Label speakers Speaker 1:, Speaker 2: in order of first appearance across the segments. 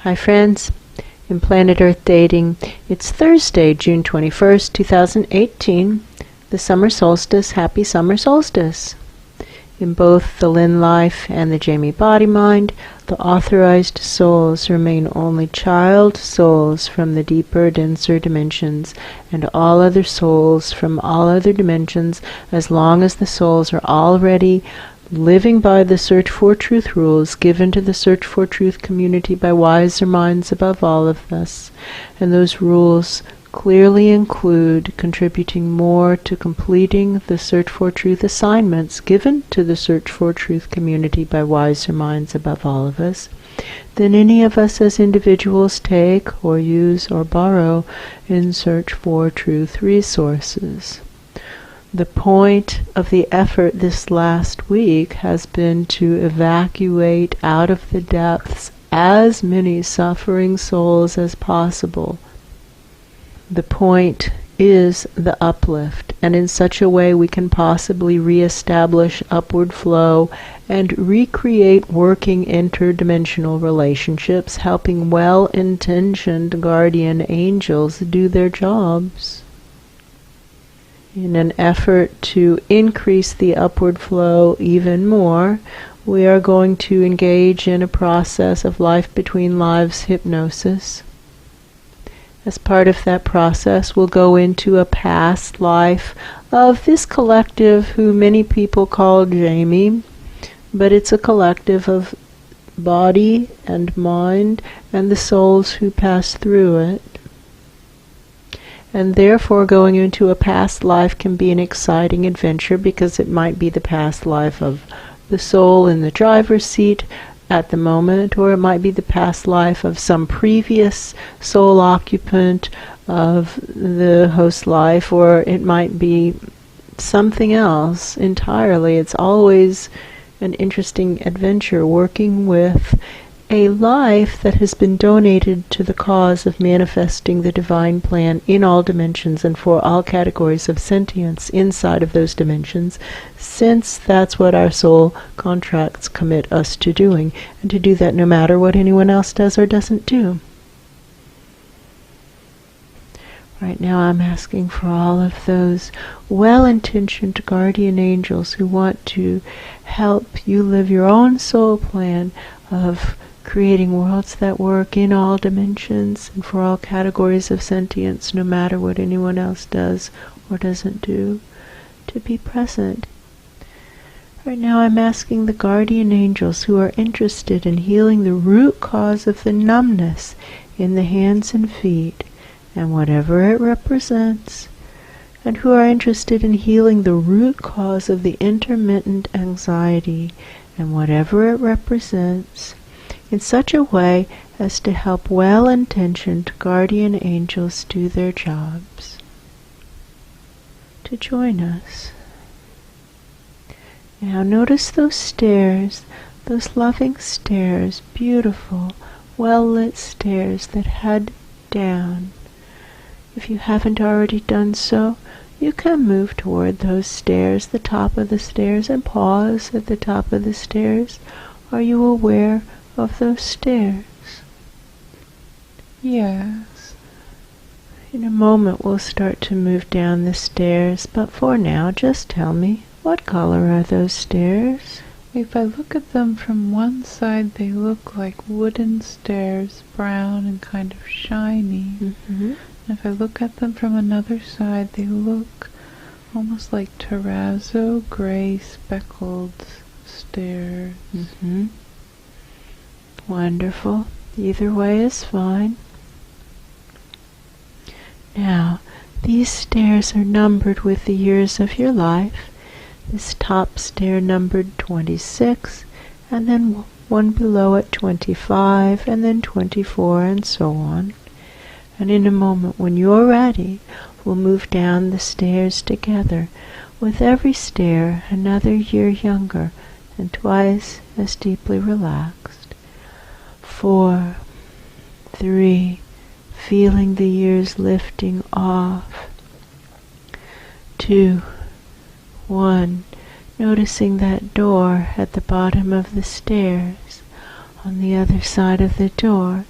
Speaker 1: Hi friends, in Planet Earth Dating, it's Thursday, June 21st, 2018, the summer solstice. Happy summer solstice. In both the Lynn Life and the Jamie Body Mind, the authorized souls remain only child souls from the deeper, denser dimensions, and all other souls from all other dimensions, as long as the souls are already living by the Search for Truth rules given to the Search for Truth community by wiser minds above all of us. And those rules clearly include contributing more to completing the Search for Truth assignments given to the Search for Truth community by wiser minds above all of us than any of us as individuals take or use or borrow in Search for Truth resources. The point of the effort this last week has been to evacuate out of the depths as many suffering souls as possible. The point is the uplift, and in such a way we can possibly reestablish upward flow and recreate working interdimensional relationships, helping well-intentioned guardian angels do their jobs. In an effort to increase the upward flow even more, we are going to engage in a process of Life-Between-Lives Hypnosis. As part of that process, we'll go into a past life of this collective who many people call Jamie, but it's a collective of body and mind and the souls who pass through it. And therefore going into a past life can be an exciting adventure, because it might be the past life of the soul in the driver's seat at the moment, or it might be the past life of some previous soul occupant of the host life, or it might be something else entirely. It's always an interesting adventure working with a life that has been donated to the cause of manifesting the divine plan in all dimensions and for all categories of sentience inside of those dimensions, since that's what our soul contracts commit us to doing, and to do that no matter what anyone else does or doesn't do. Right now I'm asking for all of those well-intentioned guardian angels who want to help you live your own soul plan of creating worlds that work in all dimensions and for all categories of sentience, no matter what anyone else does or doesn't do, to be present. Right now I'm asking the guardian angels who are interested in healing the root cause of the numbness in the hands and feet, and whatever it represents, and who are interested in healing the root cause of the intermittent anxiety, and whatever it represents, in such a way as to help well-intentioned guardian angels do their jobs, to join us. Now notice those stairs, those loving stairs, beautiful, well-lit stairs that head down. If you haven't already done so, you can move toward those stairs, the top of the stairs, and pause at the top of the stairs. Are you aware of those stairs?
Speaker 2: Yes.
Speaker 1: In a moment we'll start to move down the stairs, but for now just tell me, what color are those stairs?
Speaker 2: If I look at them from one side, they look like wooden stairs, brown and kind of shiny.
Speaker 1: Mm-hmm.
Speaker 2: And if I look at them from another side, they look almost like terrazzo, gray, speckled stairs.
Speaker 1: Mm-hmm. Wonderful. Either way is fine. Now, these stairs are numbered with the years of your life. This top stair numbered 26, and then one below it 25, and then 24, and so on. And in a moment, when you're ready, we'll move down the stairs together, with every stair another year younger and twice as deeply relaxed. 4, 3, feeling the years lifting off. 2, 1, noticing that door at the bottom of the stairs. On the other side of the door,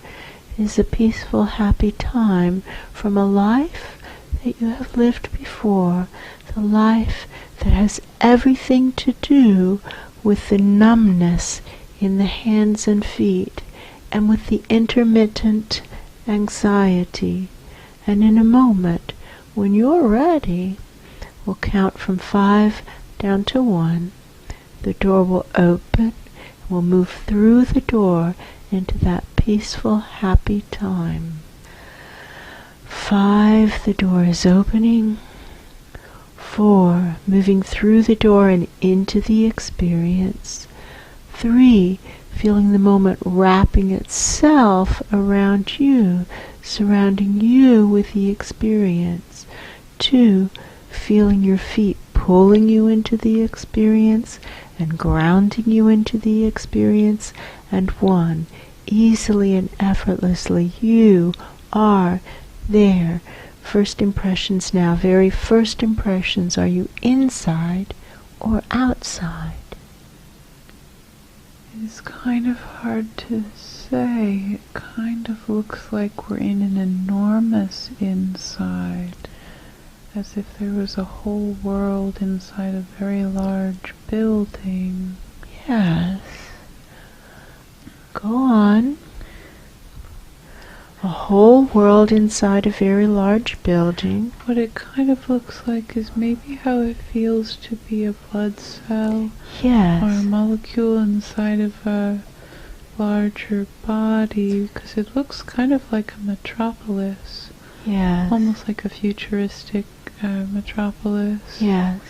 Speaker 1: is a peaceful, happy time from a life that you have lived before, the life that has everything to do with the numbness in the hands and feet and with the intermittent anxiety. And in a moment, when you're ready, we'll count from 5 down to 1. The door will open. We'll move through the door into that peaceful, happy time. 5, the door is opening. 4, moving through the door and into the experience. 3, feeling the moment wrapping itself around you, surrounding you with the experience. 2, feeling your feet pulling you into the experience and grounding you into the experience. And 1, easily and effortlessly, you are there. First impressions now, very first impressions. Are you inside or outside?
Speaker 2: It's kind of hard to say. It kind of looks like we're in an enormous inside, as if there was a whole world inside a very large building.
Speaker 1: Yes. Go on. A whole world inside a very large building.
Speaker 2: What it kind of looks like is maybe how it feels to be a blood cell.
Speaker 1: Yes.
Speaker 2: Or a molecule inside of a larger body, because it looks kind of like a metropolis.
Speaker 1: Yes.
Speaker 2: Almost like a futuristic metropolis.
Speaker 1: Yes.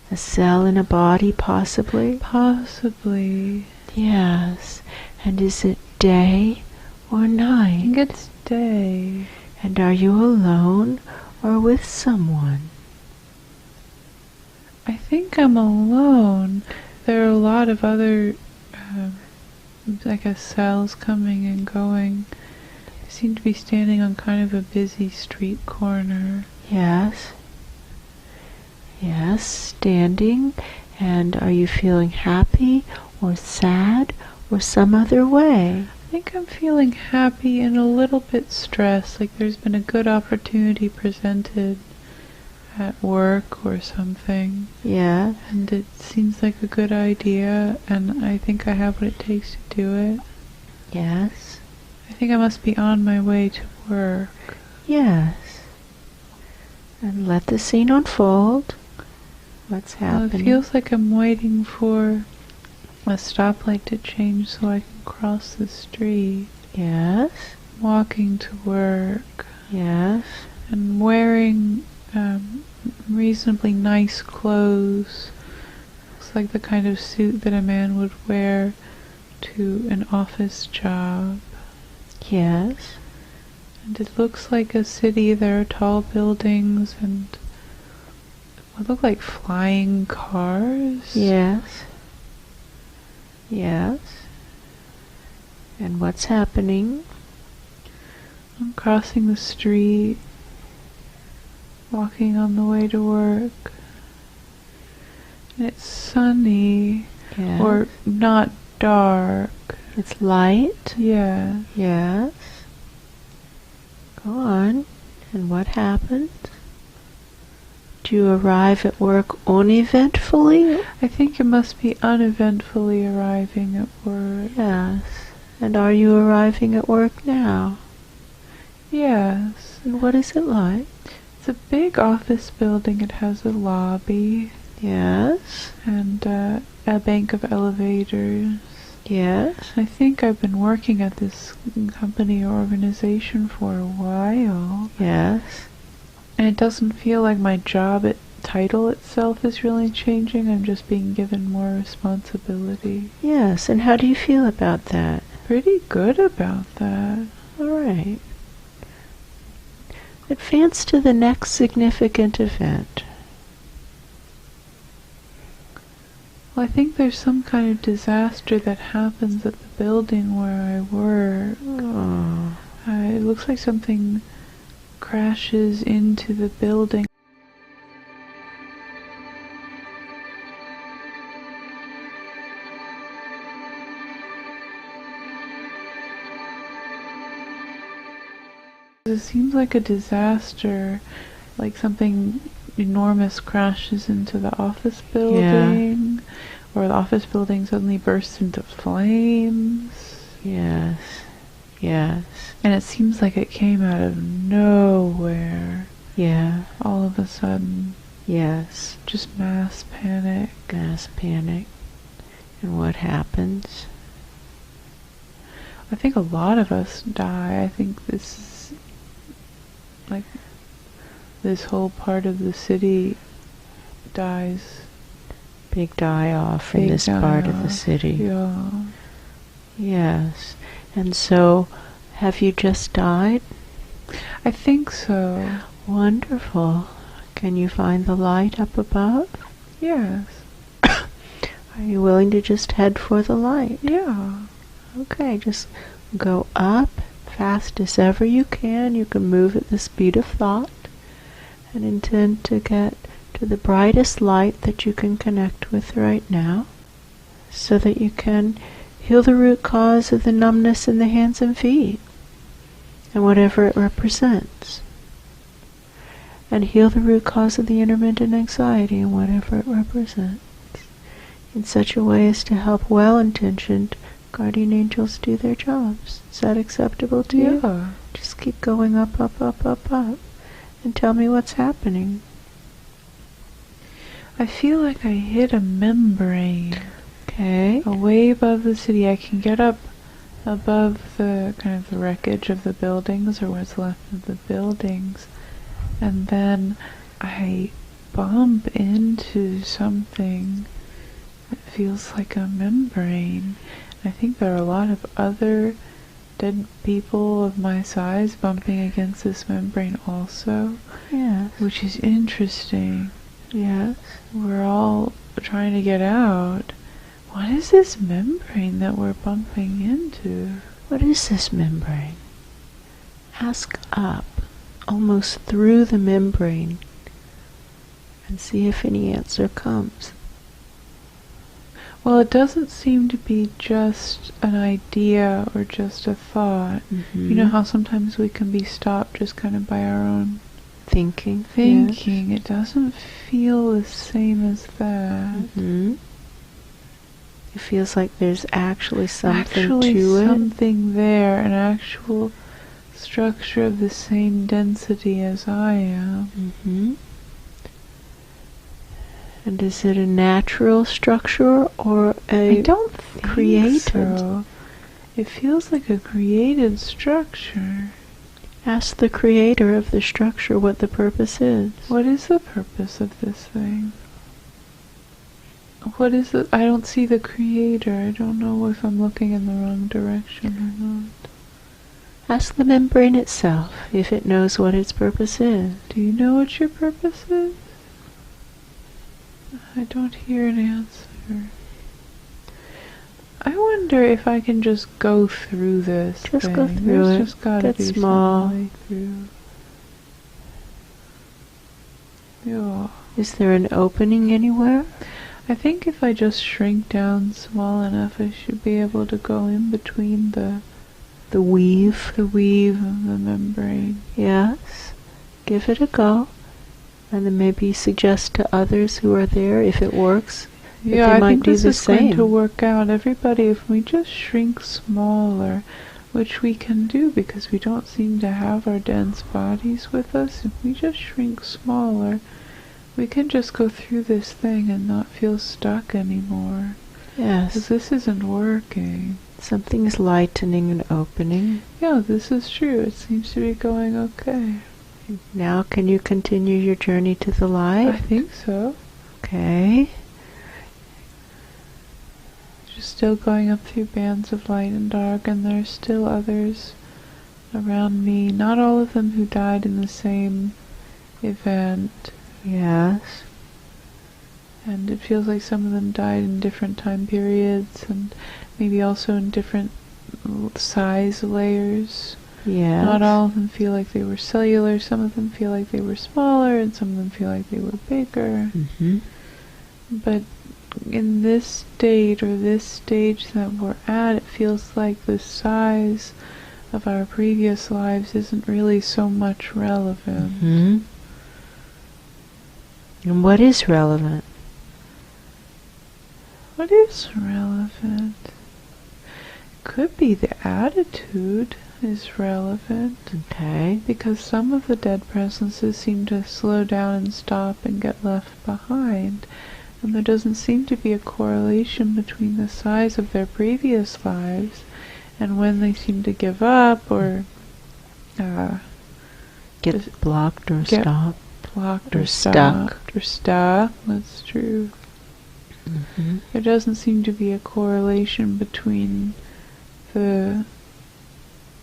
Speaker 1: A cell in a body, possibly?
Speaker 2: Possibly.
Speaker 1: Yes. And is it day or night?
Speaker 2: I think it's day.
Speaker 1: And are you alone or with someone?
Speaker 2: I think I'm alone. There are a lot of other, I guess, cells coming and going. I seem to be standing on kind of a busy street corner.
Speaker 1: Yes. Yes, standing. And are you feeling happy or sad or some other way?
Speaker 2: I think I'm feeling happy and a little bit stressed, like there's been a good opportunity presented at work or something.
Speaker 1: Yeah.
Speaker 2: And it seems like a good idea, and I think I have what it takes to do it.
Speaker 1: Yes.
Speaker 2: I think I must be on my way to work.
Speaker 1: Yes. And let the scene unfold. What's happening?
Speaker 2: Well, it feels like I'm waiting for a stoplight to change so I can cross the street.
Speaker 1: Yes.
Speaker 2: Walking to work.
Speaker 1: Yes.
Speaker 2: And wearing reasonably nice clothes. Looks like the kind of suit that a man would wear to an office job.
Speaker 1: Yes.
Speaker 2: And it looks like a city. There are tall buildings and what look like flying cars.
Speaker 1: Yes. Yes. And what's happening?
Speaker 2: I'm crossing the street, walking on the way to work. And it's sunny,
Speaker 1: Yes.
Speaker 2: or not dark.
Speaker 1: It's light.
Speaker 2: Yeah.
Speaker 1: Yes. Go on. And what happens? Do you arrive at work uneventfully?
Speaker 2: I think it must be uneventfully arriving at work.
Speaker 1: Yes. And are you arriving at work now?
Speaker 2: Yes.
Speaker 1: And what is it like?
Speaker 2: It's a big office building. It has a lobby.
Speaker 1: Yes.
Speaker 2: And a bank of elevators.
Speaker 1: Yes.
Speaker 2: I think I've been working at this company or organization for a while.
Speaker 1: Yes.
Speaker 2: And it doesn't feel like my job title itself is really changing. I'm just being given more responsibility.
Speaker 1: Yes. And how do you feel about that?
Speaker 2: Pretty good about that.
Speaker 1: All right. Advance to the next significant event.
Speaker 2: Well, I think there's some kind of disaster that happens at the building where I work.
Speaker 1: Oh.
Speaker 2: It looks like something crashes into the building. It seems like a disaster, like something enormous crashes into the office building, or the office building suddenly bursts into flames.
Speaker 1: Yes. Yes.
Speaker 2: And it seems like it came out of nowhere.
Speaker 1: Yeah.
Speaker 2: All of a sudden.
Speaker 1: Yes.
Speaker 2: Just mass panic.
Speaker 1: Mass panic. And what happens?
Speaker 2: I think a lot of us die. I think this is like this whole part of the city dies.
Speaker 1: Big die-off in this part of the city.
Speaker 2: Yeah.
Speaker 1: Yes. And so, have you just died?
Speaker 2: I think so.
Speaker 1: Wonderful. Can you find the light up above?
Speaker 2: Yes.
Speaker 1: Are you willing to just head for the light?
Speaker 2: Yeah.
Speaker 1: Okay, just go up fast as ever you can. You can move at the speed of thought and intend to get to the brightest light that you can connect with right now, so that you can heal the root cause of the numbness in the hands and feet and whatever it represents, and heal the root cause of the intermittent anxiety and whatever it represents, in such a way as to help well-intentioned guardian angels do their jobs. Is that acceptable to you?
Speaker 2: Yeah.
Speaker 1: Just keep going up, up, up, up, up, and tell me what's happening.
Speaker 2: I feel like I hit a membrane.
Speaker 1: Okay.
Speaker 2: Way above the city. I can get up above the kind of the wreckage of the buildings, or what's left of the buildings, and then I bump into something that feels like a membrane. I think there are a lot of other dead people of my size bumping against this membrane also.
Speaker 1: Yes.
Speaker 2: Which is interesting.
Speaker 1: Yes.
Speaker 2: We're all trying to get out. What is this membrane that we're bumping into?
Speaker 1: What is this membrane? Ask up, almost through the membrane, and see if any answer comes.
Speaker 2: Well, it doesn't seem to be just an idea or just a thought.
Speaker 1: Mm-hmm.
Speaker 2: You know how sometimes we can be stopped just kind of by our own
Speaker 1: thinking.
Speaker 2: Yes. It doesn't feel the same as that.
Speaker 1: Mm-hmm. It feels like there's actually something to it.
Speaker 2: Something there, an actual structure of the same density as I am.
Speaker 1: Mm-hmm. And is it a natural structure or
Speaker 2: I don't think
Speaker 1: created?
Speaker 2: So. It feels like a created structure.
Speaker 1: Ask the creator of the structure what the purpose is.
Speaker 2: What is the purpose of this thing? What is it? I don't see the creator. I don't know if I'm looking in the wrong direction or not.
Speaker 1: Ask the membrane itself if it knows what its purpose is.
Speaker 2: Do you know what your purpose is? I don't hear an answer. I wonder if I can just go through this
Speaker 1: Just
Speaker 2: thing.
Speaker 1: go through
Speaker 2: There's
Speaker 1: it.
Speaker 2: just gotta
Speaker 1: Get
Speaker 2: be
Speaker 1: small.
Speaker 2: some way through. Yeah.
Speaker 1: Is there an opening anywhere?
Speaker 2: I think if I just shrink down small enough, I should be able to go in between the weave of the membrane.
Speaker 1: Yes. Give it a go. And then maybe suggest to others who are there, if it works, that
Speaker 2: Yeah,
Speaker 1: they
Speaker 2: I
Speaker 1: might
Speaker 2: think
Speaker 1: do
Speaker 2: this
Speaker 1: the
Speaker 2: is
Speaker 1: same.
Speaker 2: going to work out. Everybody, if we just shrink smaller, which we can do because we don't seem to have our dense bodies with us, if we just shrink smaller, we can just go through this thing and not feel stuck anymore.
Speaker 1: Yes.
Speaker 2: Because this isn't working.
Speaker 1: Something is lightening and opening.
Speaker 2: Yeah, this is true. It seems to be going okay.
Speaker 1: Now can you continue your journey to the light?
Speaker 2: I think so.
Speaker 1: Okay.
Speaker 2: Just still going up through bands of light and dark, and there's still others around me. Not all of them who died in the same event.
Speaker 1: Yes.
Speaker 2: And it feels like some of them died in different time periods, and maybe also in different size layers.
Speaker 1: Yes.
Speaker 2: Not all of them feel like they were cellular. Some of them feel like they were smaller, and some of them feel like they were bigger.
Speaker 1: Mm-hmm.
Speaker 2: But in this state, or this stage that we're at, it feels like the size of our previous lives isn't really so much relevant.
Speaker 1: Mm-hmm. And what is relevant?
Speaker 2: What is relevant? Could be the attitude is relevant.
Speaker 1: Okay.
Speaker 2: Because some of the dead presences seem to slow down and stop and get left behind. And there doesn't seem to be a correlation between the size of their previous lives and when they seem to give up or
Speaker 1: Get blocked or
Speaker 2: get
Speaker 1: stopped.
Speaker 2: Blocked
Speaker 1: or
Speaker 2: or
Speaker 1: stuck.
Speaker 2: stopped or stuck. That's true.
Speaker 1: Mm-hmm.
Speaker 2: There doesn't seem to be a correlation between the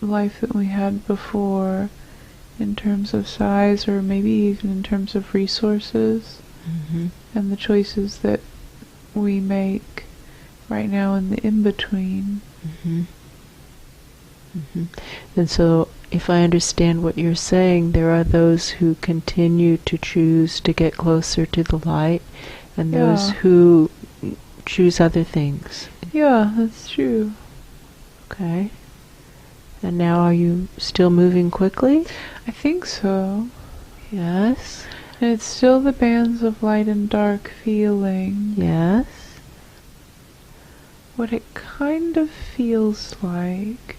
Speaker 2: life that we had before in terms of size or maybe even in terms of resources
Speaker 1: Mm-hmm.
Speaker 2: and the choices that we make right now in the in-between.
Speaker 1: Mm-hmm. Mm-hmm. And so, if I understand what you're saying, there are those who continue to choose to get closer to the light, and those who choose other things.
Speaker 2: Yeah, that's true.
Speaker 1: Okay. And now are you still moving quickly?
Speaker 2: I think so.
Speaker 1: Yes.
Speaker 2: And it's still the bands of light and dark feeling.
Speaker 1: Yes.
Speaker 2: What it kind of feels like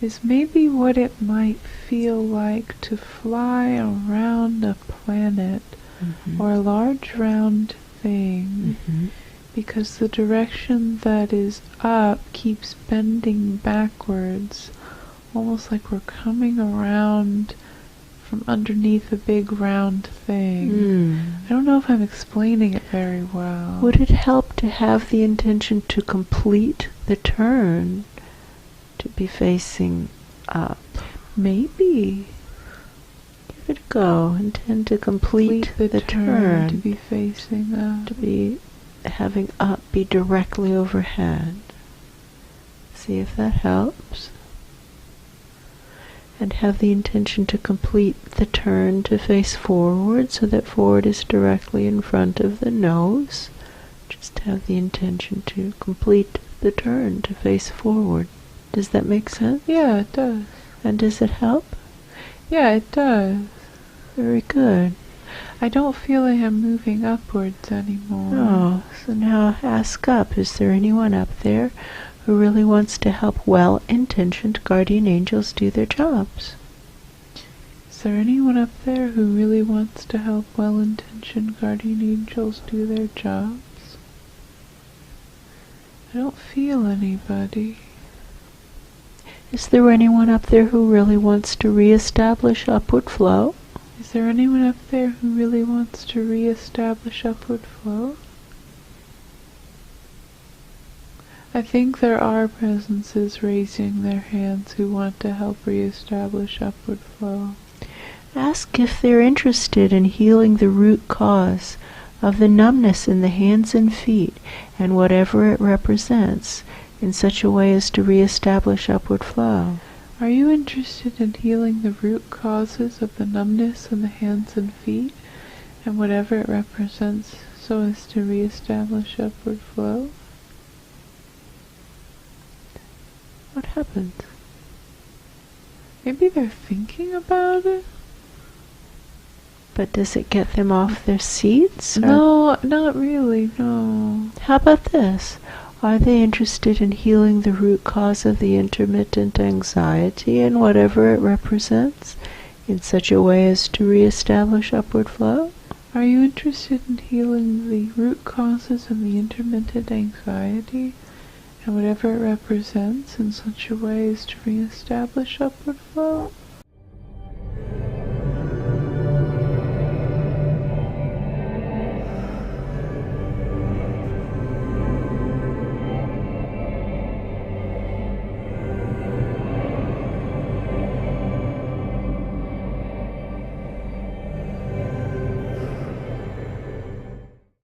Speaker 2: is maybe what it might feel like to fly around a planet
Speaker 1: Mm-hmm.
Speaker 2: or a large round thing,
Speaker 1: Mm-hmm.
Speaker 2: because the direction that is up keeps bending backwards, almost like we're coming around from underneath a big round thing. I don't know if I'm explaining it very well.
Speaker 1: Would it help to have the intention to complete the turn, to be facing up?
Speaker 2: Maybe.
Speaker 1: Give it a go. Intend to complete the turn.
Speaker 2: To be facing up.
Speaker 1: To be having up be directly overhead. See if that helps. And have the intention to complete the turn to face forward so that forward is directly in front of the nose. Just have the intention to complete the turn to face forward. Does that make sense?
Speaker 2: Yeah, it does.
Speaker 1: And does it help?
Speaker 2: Yeah, it does.
Speaker 1: Very good.
Speaker 2: I don't feel like I'm moving upwards anymore.
Speaker 1: Oh, so now ask up. Is there anyone up there who really wants to help well-intentioned guardian angels do their jobs?
Speaker 2: Is there anyone up there who really wants to help well-intentioned guardian angels do their jobs? I don't feel anybody.
Speaker 1: Is there anyone up there who really wants to reestablish upward flow?
Speaker 2: Is there anyone up there who really wants to reestablish upward flow? I think there are presences raising their hands who want to help reestablish upward flow.
Speaker 1: Ask if they're interested in healing the root cause of the numbness in the hands and feet and whatever it represents in such a way as to reestablish upward flow.
Speaker 2: Are you interested in healing the root causes of the numbness in the hands and feet and whatever it represents so as to reestablish upward flow?
Speaker 1: What happens?
Speaker 2: Maybe they're thinking about it?
Speaker 1: But does it get them off their seats?
Speaker 2: No, not really, no.
Speaker 1: How about this? Are they interested in healing the root cause of the intermittent anxiety and whatever it represents in such a way as to reestablish upward flow?
Speaker 2: Are you interested in healing the root causes of the intermittent anxiety and whatever it represents in such a way as to reestablish upward flow?